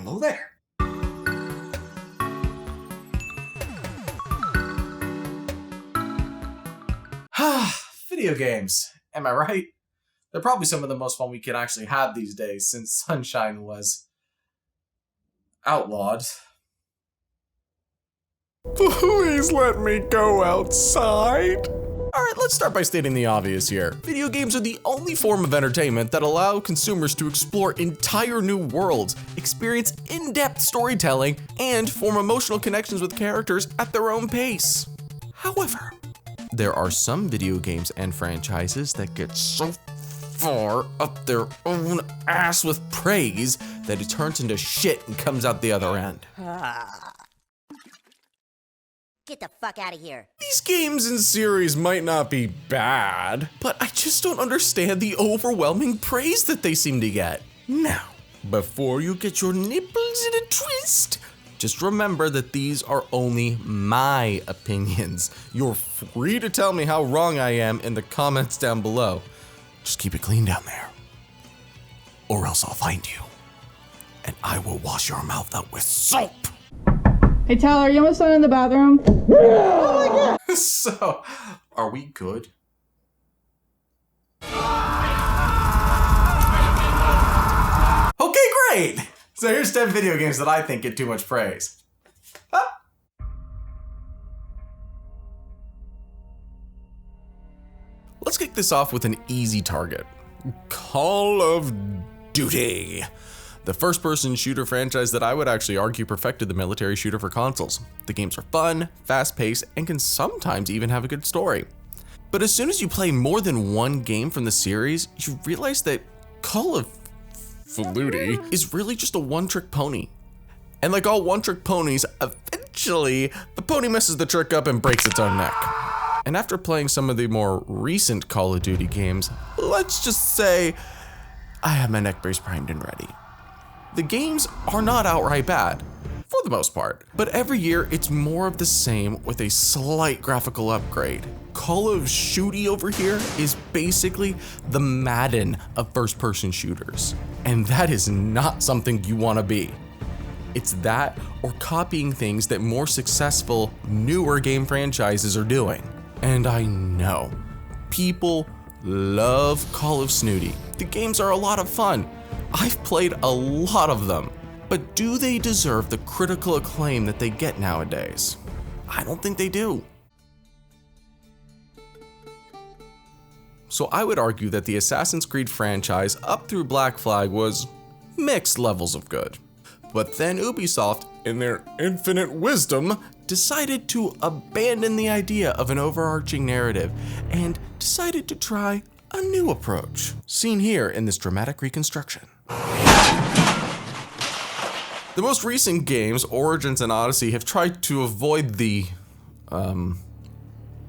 Hello there. Video games, am I right? They're probably some of the most fun we can actually have these days since Sunshine was outlawed. Please let me go outside. Alright, let's start by stating the obvious here. Video games are the only form of entertainment that allow consumers to explore entire new worlds, experience in-depth storytelling, and form emotional connections with characters at their own pace. However, there are some video games and franchises that get so far up their own ass with praise that it turns into shit and comes out the other end. Get the fuck out of here. These games and series might not be bad, but I just don't understand the overwhelming praise that they seem to get. Now, before you get your nipples in a twist, just remember that these are only my opinions. You're free to tell me how wrong I am in the comments down below. Just keep it clean down there, or else I'll find you, and I will wash your mouth out with soap. Hey Tyler, you almost done in the bathroom? Oh my god! So, are we good? Okay, great! So here's 10 video games that I think get too much praise. Let's kick this off with an easy target. Call of Duty. The first-person shooter franchise that I would actually argue perfected the military shooter for consoles. The games are fun, fast-paced, and can sometimes even have a good story. But as soon as you play more than one game from the series, you realize that Call of Duty is really just a one-trick pony. And like all one-trick ponies, eventually the pony messes the trick up and breaks its own neck. And after playing some of the more recent Call of Duty games, let's just say I have my neck brace primed and ready. The games are not outright bad, for the most part, but every year it's more of the same with a slight graphical upgrade. Call of Shooty over here is basically the Madden of first-person shooters, and that is not something you want to be. It's that or copying things that more successful, newer game franchises are doing. And I know, people love Call of Snooty. The games are a lot of fun. I've played a lot of them, but do they deserve the critical acclaim that they get nowadays? I don't think they do. So I would argue that the Assassin's Creed franchise up through Black Flag was mixed levels of good. But then Ubisoft, in their infinite wisdom, decided to abandon the idea of an overarching narrative and decided to try a new approach, seen here in this dramatic reconstruction. The most recent games, Origins and Odyssey, have tried to avoid the,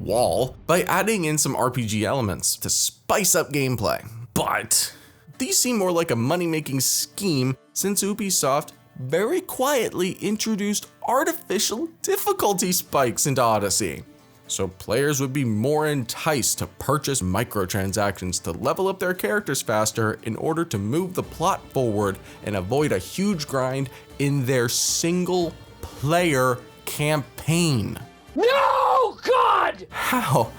wall by adding in some RPG elements to spice up gameplay. But these seem more like a money-making scheme since Ubisoft very quietly introduced artificial difficulty spikes into Odyssey. So players would be more enticed to purchase microtransactions to level up their characters faster in order to move the plot forward and avoid a huge grind in their single player campaign. No, God! How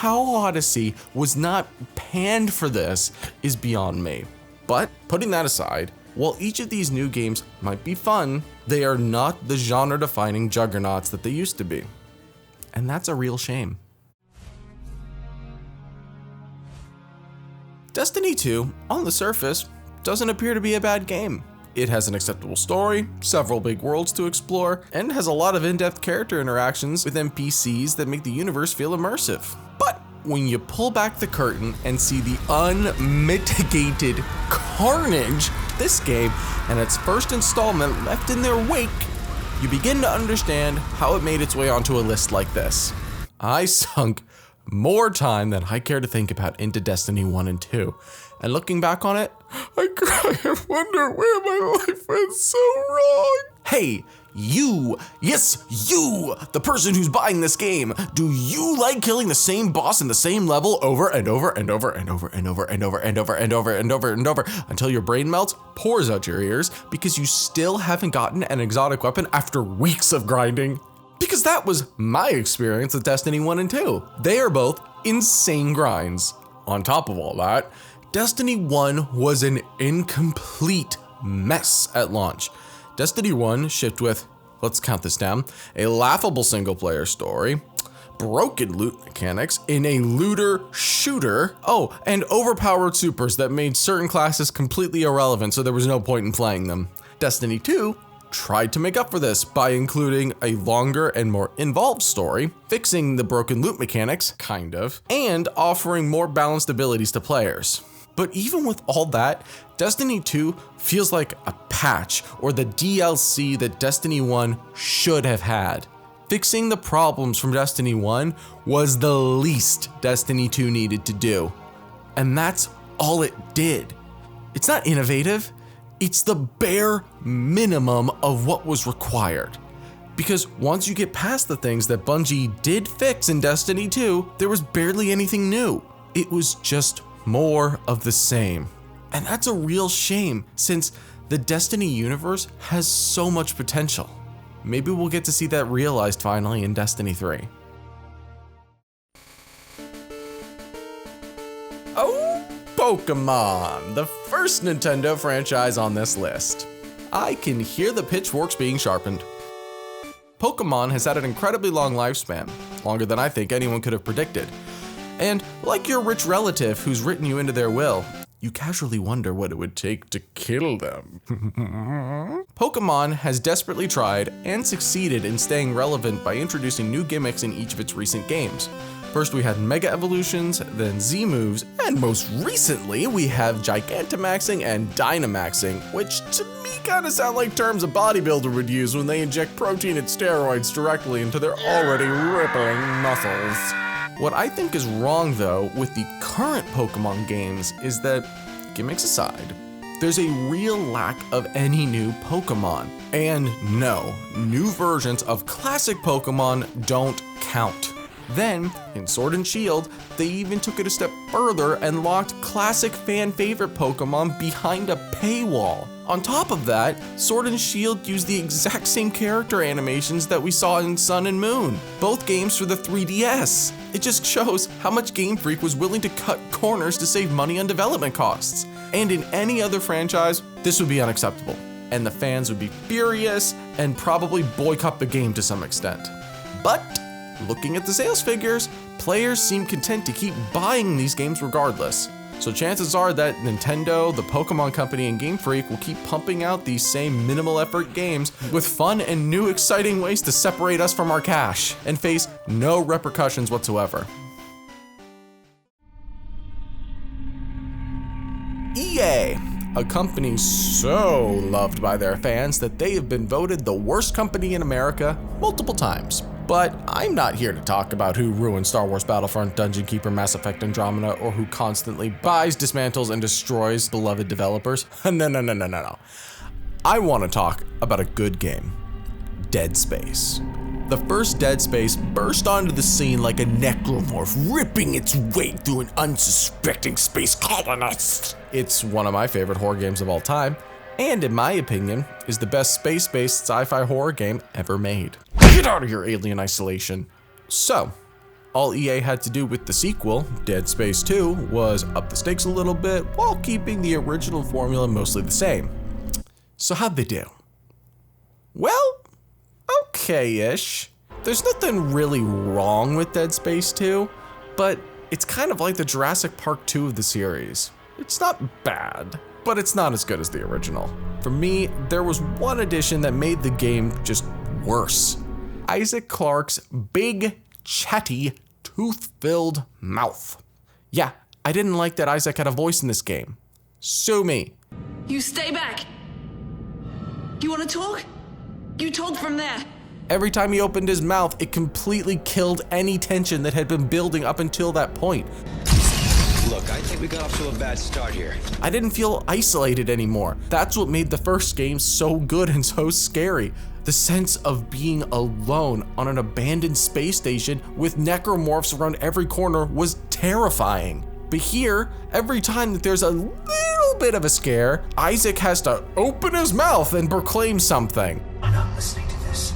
Odyssey was not panned for this is beyond me. But putting that aside, while each of these new games might be fun, they are not the genre-defining juggernauts that they used to be. And that's a real shame. Destiny 2, on the surface, doesn't appear to be a bad game. It has an acceptable story, several big worlds to explore, and has a lot of in-depth character interactions with NPCs that make the universe feel immersive. But when you pull back the curtain and see the unmitigated carnage this game and its first installment left in their wake, you begin to understand how it made its way onto a list like this. I sunk more time than I care to think about into Destiny 1 and 2, and looking back on it, I cry and wonder where my life went so wrong. Hey, You, yes, you, the person who's buying this game, do you like killing the same boss in the same level over and over and over and over and over and over and over and over and over and over until your brain melts, pours out your ears because you still haven't gotten an exotic weapon after weeks of grinding? Because that was my experience with Destiny 1 and 2. They are both insane grinds. On top of all that, Destiny 1 was an incomplete mess at launch. Destiny 1 shipped with, let's count this down, a laughable single player story, broken loot mechanics in a looter shooter, and overpowered supers that made certain classes completely irrelevant, so there was no point in playing them. Destiny 2 tried to make up for this by including a longer and more involved story, fixing the broken loot mechanics, kind of, and offering more balanced abilities to players. But even with all that, Destiny 2 feels like a patch or the DLC that Destiny 1 should have had. Fixing the problems from Destiny 1 was the least Destiny 2 needed to do. And that's all it did. It's not innovative. It's the bare minimum of what was required. Because once you get past the things that Bungie did fix in Destiny 2, there was barely anything new. It was just more of the same. And that's a real shame since the Destiny universe has so much potential. Maybe we'll get to see that realized finally in Destiny 3. Oh, Pokemon, the first Nintendo franchise on this list. I can hear the pitchforks being sharpened. Pokemon has had an incredibly long lifespan, longer than I think anyone could have predicted. And like your rich relative who's written you into their will, you casually wonder what it would take to kill them. Pokemon has desperately tried and succeeded in staying relevant by introducing new gimmicks in each of its recent games. First we had Mega Evolutions, then Z moves, and most recently we have Gigantamaxing and Dynamaxing, which to me kinda sound like terms a bodybuilder would use when they inject protein and steroids directly into their already rippling muscles. What I think is wrong though with the current Pokemon games is that, gimmicks aside, there's a real lack of any new Pokemon. And no, new versions of classic Pokemon don't count. Then, in Sword and Shield, they even took it a step further and locked classic fan favorite Pokemon behind a paywall. On top of that, Sword and Shield used the exact same character animations that we saw in Sun and Moon, both games for the 3DS. It just shows how much Game Freak was willing to cut corners to save money on development costs. And in any other franchise, this would be unacceptable, and the fans would be furious and probably boycott the game to some extent. But looking at the sales figures, players seem content to keep buying these games regardless. So chances are that Nintendo, the Pokemon Company, and Game Freak will keep pumping out these same minimal effort games with fun and new exciting ways to separate us from our cash and face no repercussions whatsoever. EA, a company so loved by their fans that they have been voted the worst company in America multiple times. But I'm not here to talk about who ruined Star Wars Battlefront, Dungeon Keeper, Mass Effect Andromeda, or who constantly buys, dismantles, and destroys beloved developers. No. I want to talk about a good game, Dead Space. The first Dead Space burst onto the scene like a necromorph, ripping its way through an unsuspecting space colonist. It's one of my favorite horror games of all time, and in my opinion, is the best space-based sci-fi horror game ever made. Get out of here, Alien Isolation! So, all EA had to do with the sequel, Dead Space 2, was up the stakes a little bit while keeping the original formula mostly the same. So how'd they do? Well, okay-ish. There's nothing really wrong with Dead Space 2, but it's kind of like the Jurassic Park 2 of the series. It's not bad, but it's not as good as the original. For me, there was one addition that made the game just worse. Isaac Clarke's big, chatty, tooth-filled mouth. Yeah, I didn't like that Isaac had a voice in this game. Sue me. You stay back. You want to talk? You talk from there. Every time he opened his mouth, it completely killed any tension that had been building up until that point. Look, I think we got off to a bad start here. I didn't feel isolated anymore. That's what made the first game so good and so scary. The sense of being alone on an abandoned space station with necromorphs around every corner was terrifying. But here, every time that there's a little bit of a scare, Isaac has to open his mouth and proclaim something. I'm not listening to this.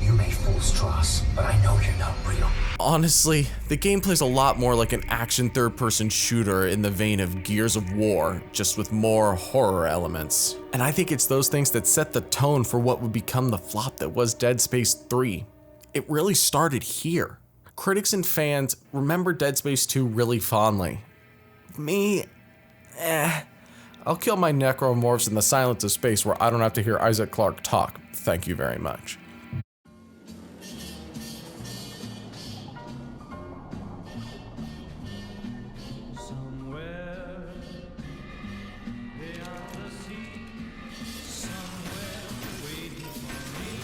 You may fools trust, but I know you're not real. Honestly, the game plays a lot more like an action third-person shooter in the vein of Gears of War, just with more horror elements. And I think it's those things that set the tone for what would become the flop that was Dead Space 3. It really started here. Critics and fans remember Dead Space 2 really fondly. Me, I'll kill my necromorphs in the silence of space where I don't have to hear Isaac Clarke talk. Thank you very much.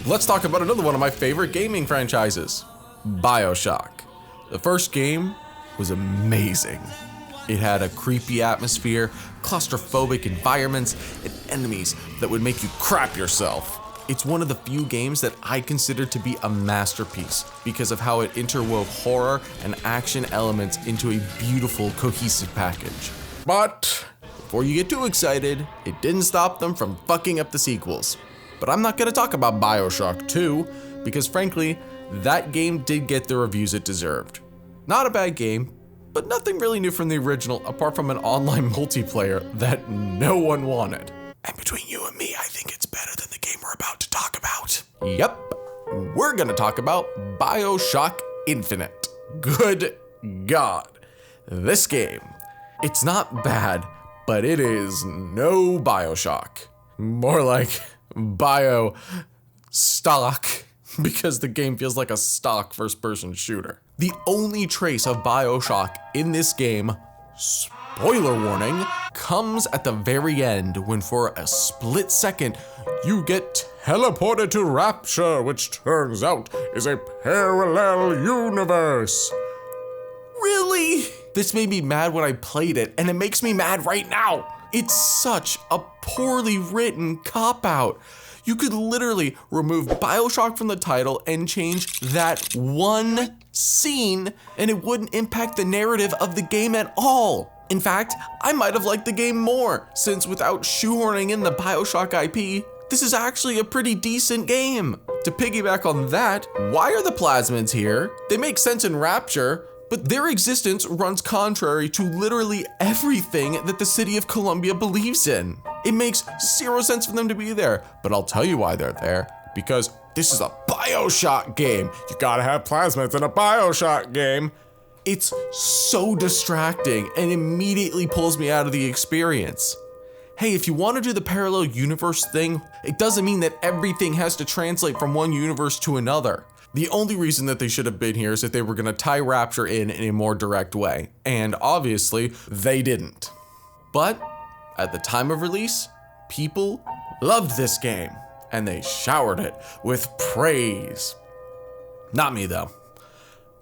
Let's talk about another one of my favorite gaming franchises, Bioshock. The first game was amazing. It had a creepy atmosphere, claustrophobic environments, and enemies that would make you crap yourself. It's one of the few games that I consider to be a masterpiece because of how it interwove horror and action elements into a beautiful, cohesive package. But before you get too excited, it didn't stop them from fucking up the sequels. But I'm not gonna talk about Bioshock 2, because frankly, that game did get the reviews it deserved. Not a bad game, but nothing really new from the original apart from an online multiplayer that no one wanted. And between you and me, I think it's better than the game we're about to talk about. Yep, we're gonna talk about Bioshock Infinite. Good God. This game, it's not bad, but it is no Bioshock. More like Bio stock, because the game feels like a stock first-person shooter. The only trace of Bioshock in this game, spoiler warning, comes at the very end when for a split second you get teleported to Rapture, which turns out is a parallel universe. Really? This made me mad when I played it, and it makes me mad right now. It's such a poorly written cop-out. You could literally remove Bioshock from the title and change that one scene, and it wouldn't impact the narrative of the game at all. In fact, I might have liked the game more, since without shoehorning in the Bioshock IP, this is actually a pretty decent game. To piggyback on that, why are the plasmids here? They make sense in Rapture, but their existence runs contrary to literally everything that the city of Columbia believes in. It makes zero sense for them to be there, but I'll tell you why they're there. Because this is a Bioshock game. You gotta have plasmids in a Bioshock game. It's so distracting and immediately pulls me out of the experience. Hey, if you want to do the parallel universe thing, it doesn't mean that everything has to translate from one universe to another. The only reason that they should have been here is if they were gonna tie Rapture in a more direct way, and obviously, they didn't. But at the time of release, people loved this game, and they showered it with praise. Not me though.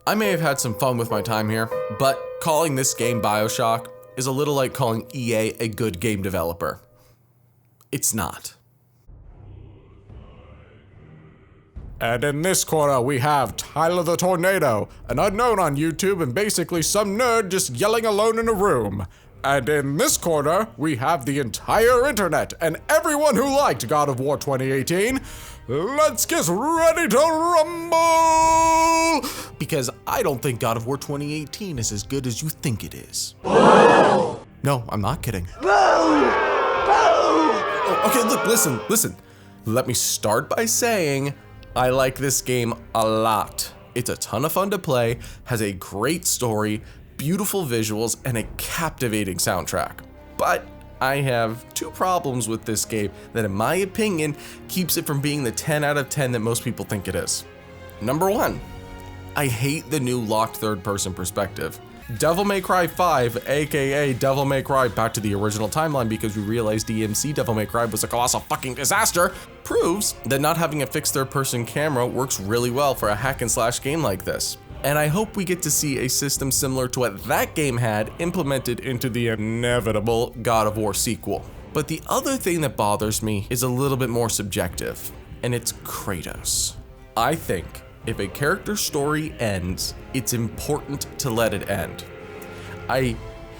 I may have had some fun with my time here, but calling this game Bioshock is a little like calling EA a good game developer. It's not. And in this corner, we have Tyler the Tornado, an unknown on YouTube and basically some nerd just yelling alone in a room. And in this corner, we have the entire internet and everyone who liked God of War 2018. Let's get ready to rumble! Because I don't think God of War 2018 is as good as you think it is. No, I'm not kidding. Oh, okay, look, listen. Let me start by saying I like this game a lot. It's a ton of fun to play, has a great story, beautiful visuals, and a captivating soundtrack. But I have two problems with this game that, in my opinion, keeps it from being the 10 out of 10 that most people think it is. Number one, I hate the new locked third-person perspective. Devil May Cry 5, aka Devil May Cry back to the original timeline because we realized DMC Devil May Cry was a colossal fucking disaster, proves that not having a fixed third-person camera works really well for a hack and slash game like this. And I hope we get to see a system similar to what that game had implemented into the inevitable God of War sequel. But the other thing that bothers me is a little bit more subjective. and it's Kratos. I think if a character's story ends, it's important to let it end. I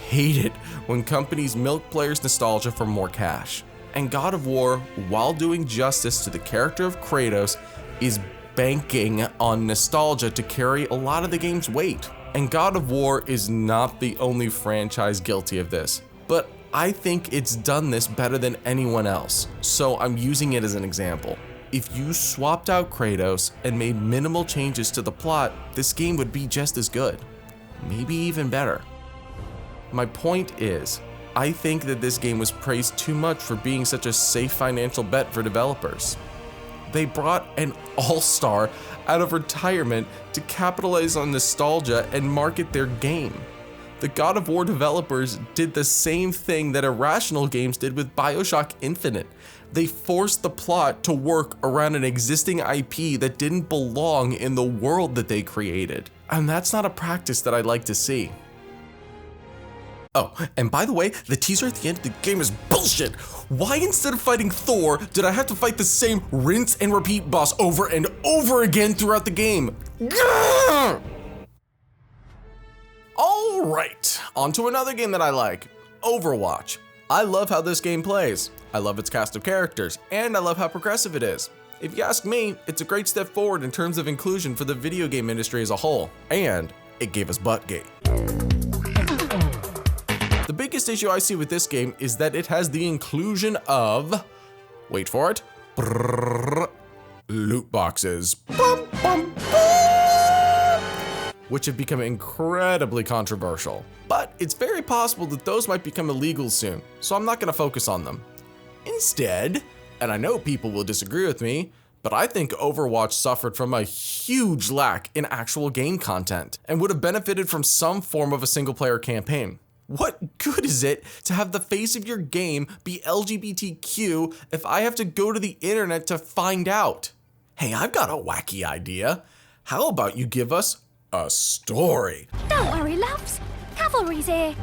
hate it when companies milk players' nostalgia for more cash. And God of War, while doing justice to the character of Kratos, is banking on nostalgia to carry a lot of the game's weight. And God of War is not the only franchise guilty of this, but I think it's done this better than anyone else, so I'm using it as an example. If you swapped out Kratos and made minimal changes to the plot, this game would be just as good, maybe even better. My point is, I think that this game was praised too much for being such a safe financial bet for developers. They brought an all-star out of retirement to capitalize on nostalgia and market their game. The God of War developers did the same thing that Irrational Games did with Bioshock Infinite. They forced the plot to work around an existing IP that didn't belong in the world that they created. And that's not a practice that I'd like to see. Oh, and by the way, the teaser at the end of the game is bullshit. Why instead of fighting Thor, did I have to fight the same rinse and repeat boss over and over again throughout the game? Grrr! All right, on to another game that I like, Overwatch. I love how this game plays. I love its cast of characters, and I love how progressive it is. If you ask me, it's a great step forward in terms of inclusion for the video game industry as a whole, and it gave us Buttgate. The biggest issue I see with this game is that it has the inclusion of, wait for it, loot boxes, which have become incredibly controversial. But it's very possible that those might become illegal soon, so I'm not going to focus on them. Instead, and I know people will disagree with me, but I think Overwatch suffered from a huge lack in actual game content and would have benefited from some form of a single-player campaign. What good is it to have the face of your game be LGBTQ if I have to go to the internet to find out? Hey, I've got a wacky idea. How about you give us a story? Don't worry, loves. Cavalry's here.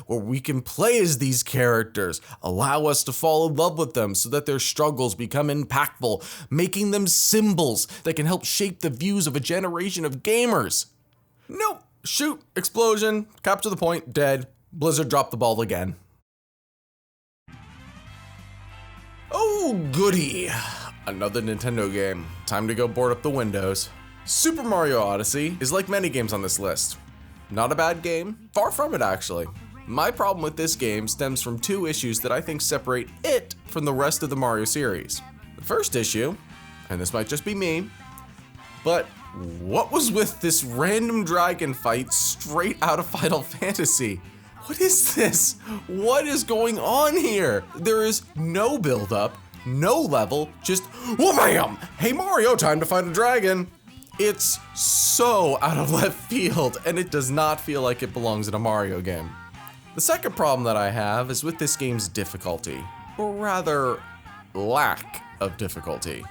Where we can play as these characters, allow us to fall in love with them so that their struggles become impactful, making them symbols that can help shape the views of a generation of gamers. Nope. Shoot, explosion, capture the point, dead. Blizzard dropped the ball again. Oh, goody. Another Nintendo game. Time to go board up the windows. Super Mario Odyssey is like many games on this list. Not a bad game, far from it actually. My problem with this game stems from two issues that I think separate it from the rest of the Mario series. The first issue, and this might just be me, but what was with this random dragon fight straight out of Final Fantasy? What is this? What is going on here? There is no build-up, no level, just wham! Hey Mario, time to fight a dragon. It's so out of left field, and it does not feel like it belongs in a Mario game. The second problem that I have is with this game's difficulty, or rather, lack of difficulty.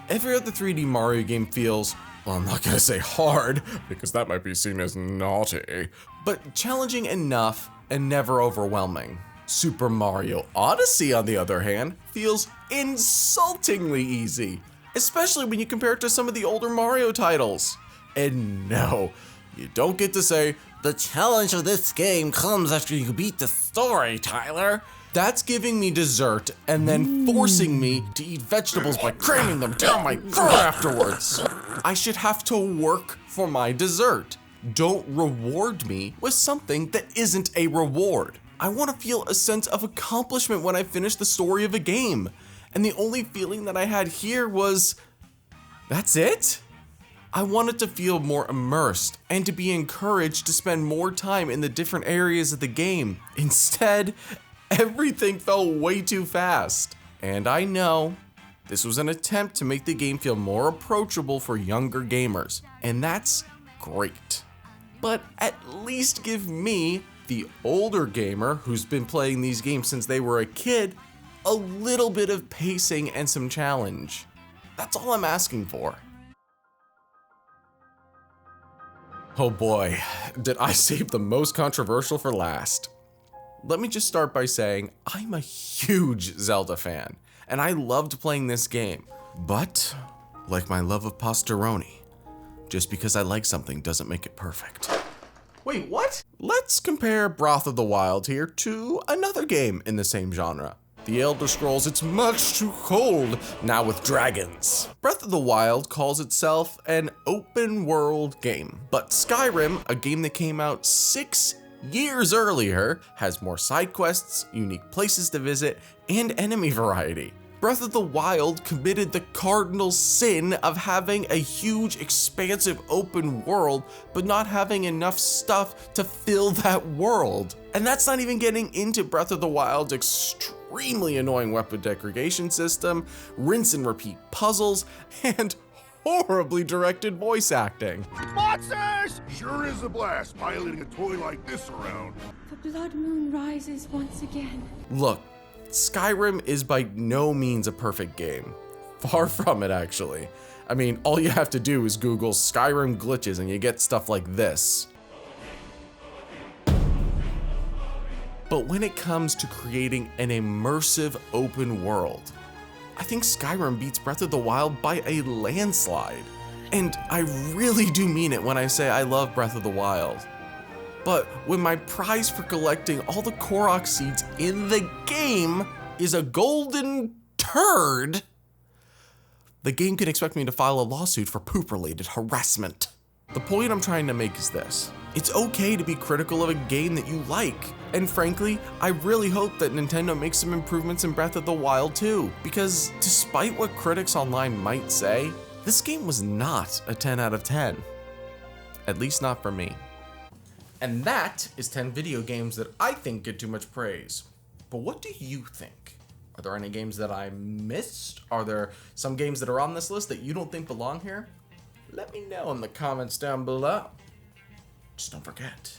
Every other 3D Mario game feels, well, I'm not gonna say hard, because that might be seen as naughty, but challenging enough and never overwhelming. Super Mario Odyssey, on the other hand, feels insultingly easy, especially when you compare it to some of the older Mario titles. And no, you don't get to say, the challenge of this game comes after you beat the story, Tyler. That's giving me dessert and then forcing me to eat vegetables by cramming them down my throat afterwards. I should have to work for my dessert. Don't reward me with something that isn't a reward. I want to feel a sense of accomplishment when I finish the story of a game. And the only feeling that I had here was, that's it? I wanted to feel more immersed and to be encouraged to spend more time in the different areas of the game. Instead, everything fell way too fast. And I know this was an attempt to make the game feel more approachable for younger gamers, and that's great. But at least give me, the older gamer who's been playing these games since they were a kid, a little bit of pacing and some challenge. That's all I'm asking for. Oh boy, did I save the most controversial for last. Let me just start by saying I'm a huge Zelda fan, and I loved playing this game. But, like my love of pastaroni, just because I like something doesn't make it perfect. Wait, what? Let's compare Breath of the Wild here to another game in the same genre. The Elder Scrolls It's Much Too Cold, now with dragons. Breath of the Wild calls itself an open world game, but Skyrim, a game that came out 6 years earlier, has more side quests, unique places to visit, and enemy variety. Breath of the Wild committed the cardinal sin of having a huge, expansive open world, but not having enough stuff to fill that world. And that's not even getting into Breath of the Wild's extremely annoying weapon degradation system, rinse and repeat puzzles, and horribly directed voice acting. Monsters! Sure is a blast piloting a toy like this around. The blood moon rises once again. Look, Skyrim is by no means a perfect game. Far from it, actually. I mean, all you have to do is Google Skyrim glitches and you get stuff like this. But when it comes to creating an immersive open world, I think Skyrim beats Breath of the Wild by a landslide. And I really do mean it when I say I love Breath of the Wild. But when my prize for collecting all the Korok seeds in the game is a golden turd, the game can expect me to file a lawsuit for poop-related harassment. The point I'm trying to make is this. It's okay to be critical of a game that you like. And frankly, I really hope that Nintendo makes some improvements in Breath of the Wild too, because despite what critics online might say, this game was not a 10 out of 10. At least not for me. And that is 10 video games that I think get too much praise. But what do you think? Are there any games that I missed? Are there some games that are on this list that you don't think belong here? Let me know in the comments down below. Just don't forget.